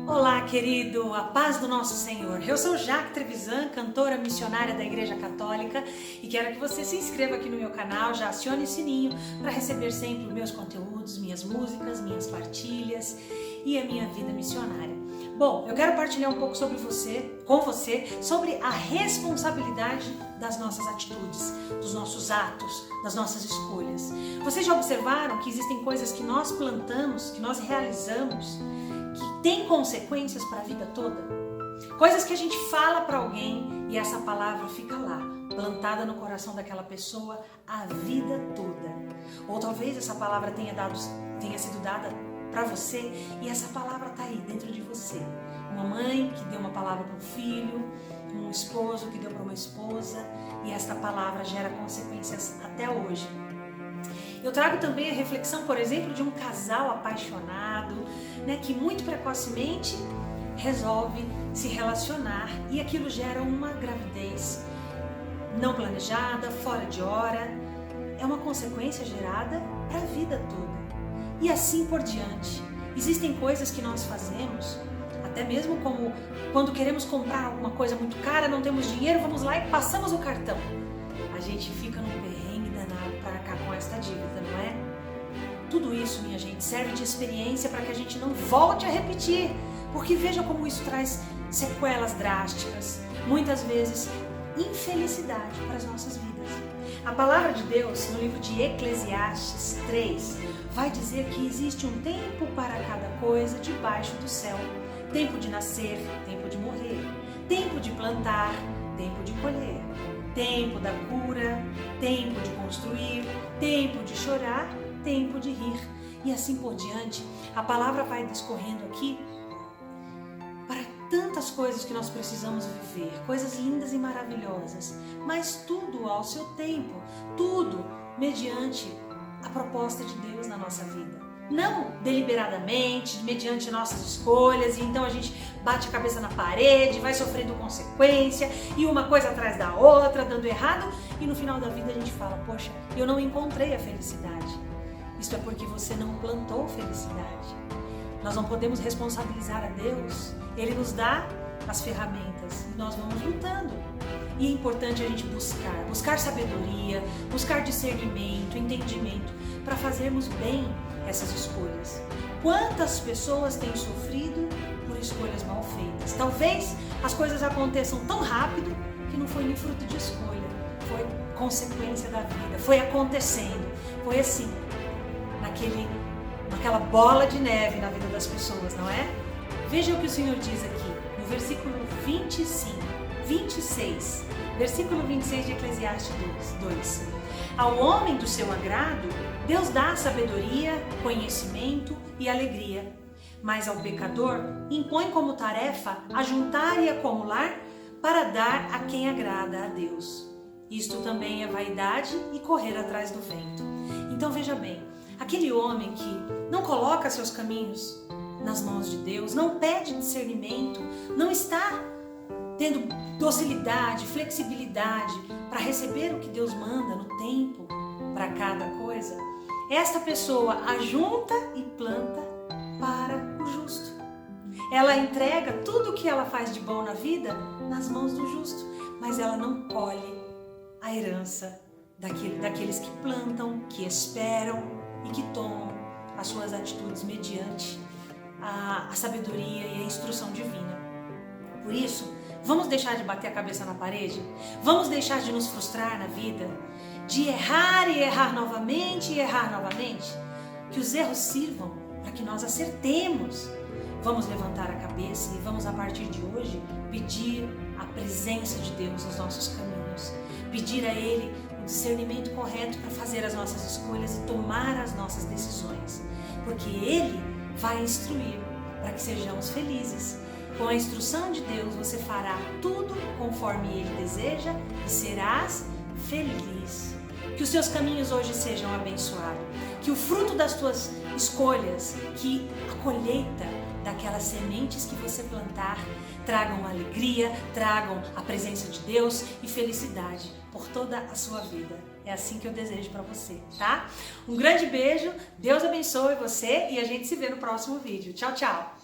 Olá, querido, a paz do nosso Senhor. Eu sou Jaque Trevisan, cantora missionária da Igreja Católica, e quero que você se inscreva aqui no meu canal, já acione o sininho para receber sempre os meus conteúdos, minhas músicas, minhas partilhas e a minha vida missionária. Bom, eu quero partilhar um pouco com você, sobre a responsabilidade das nossas atitudes, dos nossos atos, das nossas escolhas. Vocês já observaram que existem coisas que nós plantamos, que nós realizamos, que tem consequências para a vida toda? Coisas que a gente fala para alguém e essa palavra fica lá, plantada no coração daquela pessoa a vida toda. Ou talvez essa palavra tenha sido dada para você e essa palavra está aí dentro de você. Uma mãe que deu uma palavra para um filho, um esposo que deu para uma esposa, e esta palavra gera consequências até hoje. Eu trago também a reflexão, por exemplo, de um casal apaixonado, que muito precocemente resolve se relacionar e aquilo gera uma gravidez não planejada, fora de hora. É uma consequência gerada para a vida toda. E assim por diante. Existem coisas que nós fazemos, até mesmo como quando queremos comprar alguma coisa muito cara, não temos dinheiro, vamos lá e passamos o cartão. A gente fica num perrengue danado para arcar com esta dívida, não é? Tudo isso, minha gente, serve de experiência para que a gente não volte a repetir, porque veja como isso traz sequelas drásticas, muitas vezes infelicidade para as nossas vidas. A palavra de Deus, no livro de Eclesiastes 3, vai dizer que existe um tempo para cada coisa debaixo do céu. Tempo de nascer, tempo de morrer, tempo de plantar, tempo de colher, tempo da cura, tempo de construir, tempo de chorar, tempo de rir, e assim por diante. A palavra vai discorrendo aqui para tantas coisas que nós precisamos viver, coisas lindas e maravilhosas, mas tudo ao seu tempo, tudo mediante a proposta de Deus na nossa vida. Não deliberadamente, mediante nossas escolhas, e então a gente bate a cabeça na parede, vai sofrendo consequência, e uma coisa atrás da outra, dando errado, e no final da vida a gente fala, poxa, eu não encontrei a felicidade. Isto é porque você não plantou felicidade. Nós não podemos responsabilizar a Deus, Ele nos dá as ferramentas, e nós vamos lutando. E é importante a gente buscar sabedoria, buscar discernimento, entendimento, para fazermos bem essas escolhas. Quantas pessoas têm sofrido por escolhas mal feitas? Talvez as coisas aconteçam tão rápido que não foi nem fruto de escolha, foi consequência da vida, foi acontecendo, foi assim, naquela bola de neve na vida das pessoas, não é? Veja o que o Senhor diz aqui, no versículo 26, versículo 26 de Eclesiastes 2. Ao homem do seu agrado, Deus dá sabedoria, conhecimento e alegria, mas ao pecador impõe como tarefa ajuntar e acumular para dar a quem agrada a Deus. Isto também é vaidade e correr atrás do vento. Então veja bem, aquele homem que não coloca seus caminhos nas mãos de Deus, não pede discernimento, não está tendo docilidade, flexibilidade para receber o que Deus manda no tempo para cada coisa, esta pessoa ajunta e planta para o justo. Ela entrega tudo o que ela faz de bom na vida nas mãos do justo, mas ela não colhe a herança daqueles que plantam, que esperam e que tomam as suas atitudes mediante a sabedoria e a instrução divina. Por isso, vamos deixar de bater a cabeça na parede? Vamos deixar de nos frustrar na vida? De errar e errar novamente e errar novamente? Que os erros sirvam para que nós acertemos. Vamos levantar a cabeça e vamos, a partir de hoje, pedir a presença de Deus nos nossos caminhos. Pedir a Ele o discernimento correto para fazer as nossas escolhas e tomar as nossas decisões. Porque Ele vai instruir para que sejamos felizes. Com a instrução de Deus, você fará tudo conforme Ele deseja e serás feliz. Que os seus caminhos hoje sejam abençoados. Que o fruto das tuas escolhas, que a colheita daquelas sementes que você plantar, tragam alegria, tragam a presença de Deus e felicidade por toda a sua vida. É assim que eu desejo para você, tá? Um grande beijo, Deus abençoe você e a gente se vê no próximo vídeo. Tchau, tchau!